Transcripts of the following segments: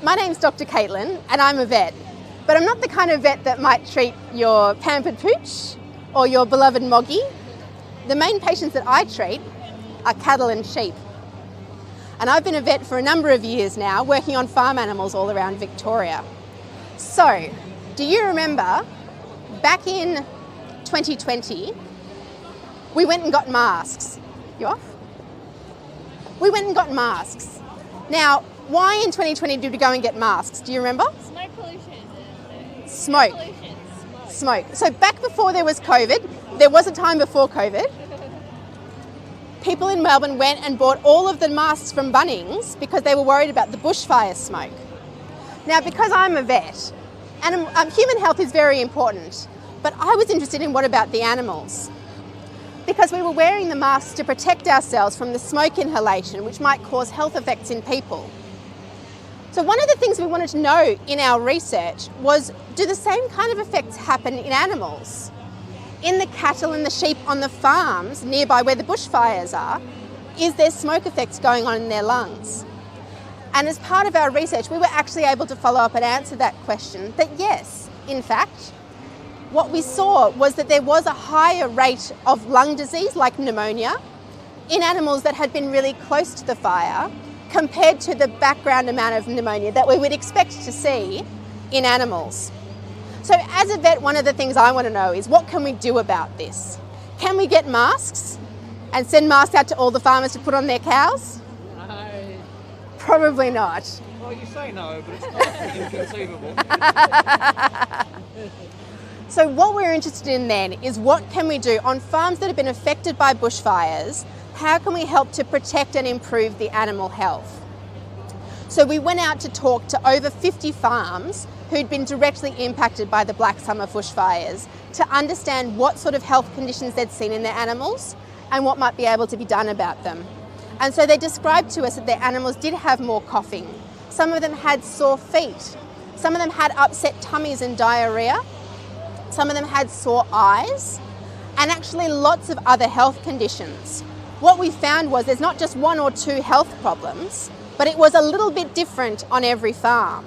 My name's Dr. Caitlin and I'm a vet, but I'm not the kind of vet that might treat your pampered pooch or your beloved moggy. The main patients that I treat are cattle and sheep. And I've been a vet for a number of years now, working on farm animals all around Victoria. So, do you remember back in 2020, we went and got masks? You off? We went and got masks. Now, why in 2020 did we go and get masks? Do you remember? Smoke pollution. Smoke. Smoke. So back before there was COVID, there was a time before COVID, people in Melbourne went and bought all of the masks from Bunnings because they were worried about the bushfire smoke. Now, because I'm a vet, and human health is very important, but I was interested in what about the animals? Because we were wearing the masks to protect ourselves from the smoke inhalation, which might cause health effects in people. So one of the things we wanted to know in our research was, do the same kind of effects happen in animals? In the cattle and the sheep on the farms nearby where the bushfires are, is there smoke effects going on in their lungs? And as part of our research, we were actually able to follow up and answer that question, that yes, in fact, what we saw was that there was a higher rate of lung disease, like pneumonia, in animals that had been really close to the fire compared to the background amount of pneumonia that we would expect to see in animals. So as a vet, one of the things I want to know is, what can we do about this? Can we get masks and send masks out to all the farmers to put on their cows? No. Probably not. Well, you say no, but it's not inconceivable. So what we're interested in then is, what can we do on farms that have been affected by bushfires? How can we help to protect and improve the animal health? So we went out to talk to over 50 farms who'd been directly impacted by the Black Summer bushfires to understand what sort of health conditions they'd seen in their animals and what might be able to be done about them. And so they described to us that their animals did have more coughing. Some of them had sore feet. Some of them had upset tummies and diarrhea. Some of them had sore eyes, and actually lots of other health conditions. What we found was there's not just one or two health problems, but it was a little bit different on every farm.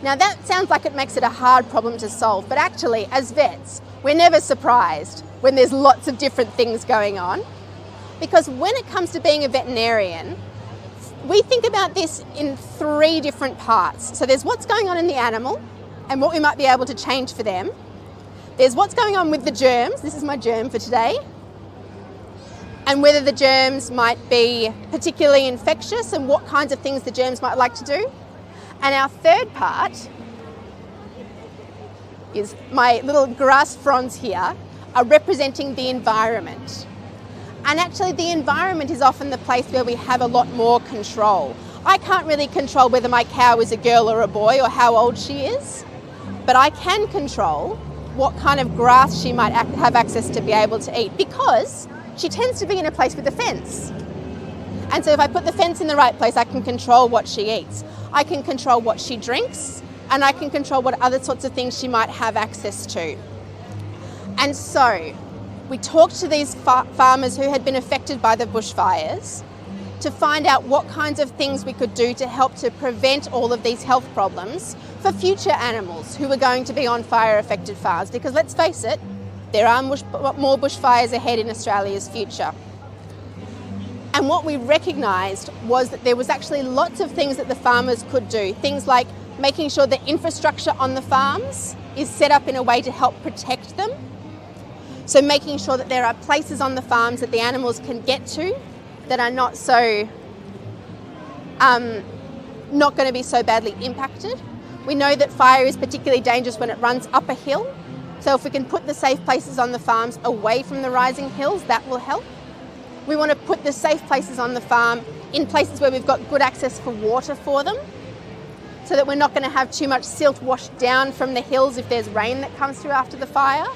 Now that sounds like it makes it a hard problem to solve, but actually as vets, we're never surprised when there's lots of different things going on, because when it comes to being a veterinarian, we think about this in three different parts. So there's what's going on in the animal and what we might be able to change for them. There's what's going on with the germs. This is my germ for today. And whether the germs might be particularly infectious and what kinds of things the germs might like to do. And our third part is my little grass fronds here are representing the environment. And actually the environment is often the place where we have a lot more control. I can't really control whether my cow is a girl or a boy or how old she is, but I can control what kind of grass she might have access to be able to eat, because she tends to be in a place with a fence. And so if I put the fence in the right place, I can control what she eats. I can control what she drinks, and I can control what other sorts of things she might have access to. And so we talked to these farmers who had been affected by the bushfires to find out what kinds of things we could do to help to prevent all of these health problems for future animals who are going to be on fire-affected farms. Because let's face it, there are more bushfires ahead in Australia's future. And what we recognised was that there was actually lots of things that the farmers could do. Things like making sure the infrastructure on the farms is set up in a way to help protect them. So making sure that there are places on the farms that the animals can get to that are not going to be so badly impacted. We know that fire is particularly dangerous when it runs up a hill. So if we can put the safe places on the farms away from the rising hills, that will help. We want to put the safe places on the farm in places where we've got good access for water for them, so that we're not going to have too much silt washed down from the hills if there's rain that comes through after the fire.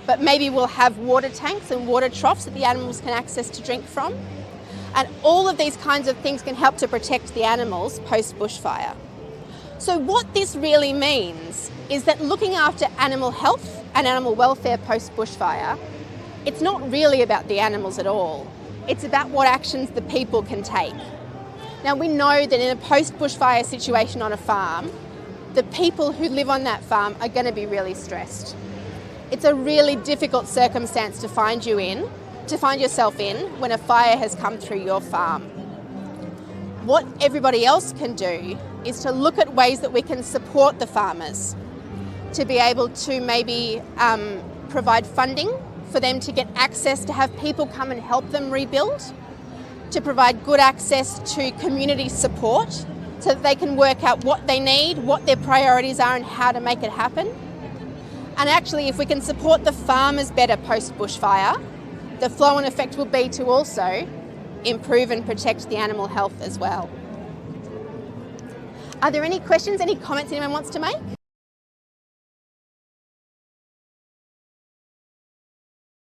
But maybe we'll have water tanks and water troughs that the animals can access to drink from. And all of these kinds of things can help to protect the animals post-bushfire. So what this really means is that looking after animal health and animal welfare post-bushfire, it's not really about the animals at all. It's about what actions the people can take. Now we know that in a post-bushfire situation on a farm, the people who live on that farm are going to be really stressed. It's a really difficult circumstance to find yourself in when a fire has come through your farm. What everybody else can do is to look at ways that we can support the farmers, to be able to maybe provide funding for them to get access to have people come and help them rebuild, to provide good access to community support so that they can work out what they need, what their priorities are and how to make it happen. And actually, if we can support the farmers better post-bushfire, the flow-on effect will be to also improve and protect the animal health as well. Are there any questions, any comments anyone wants to make?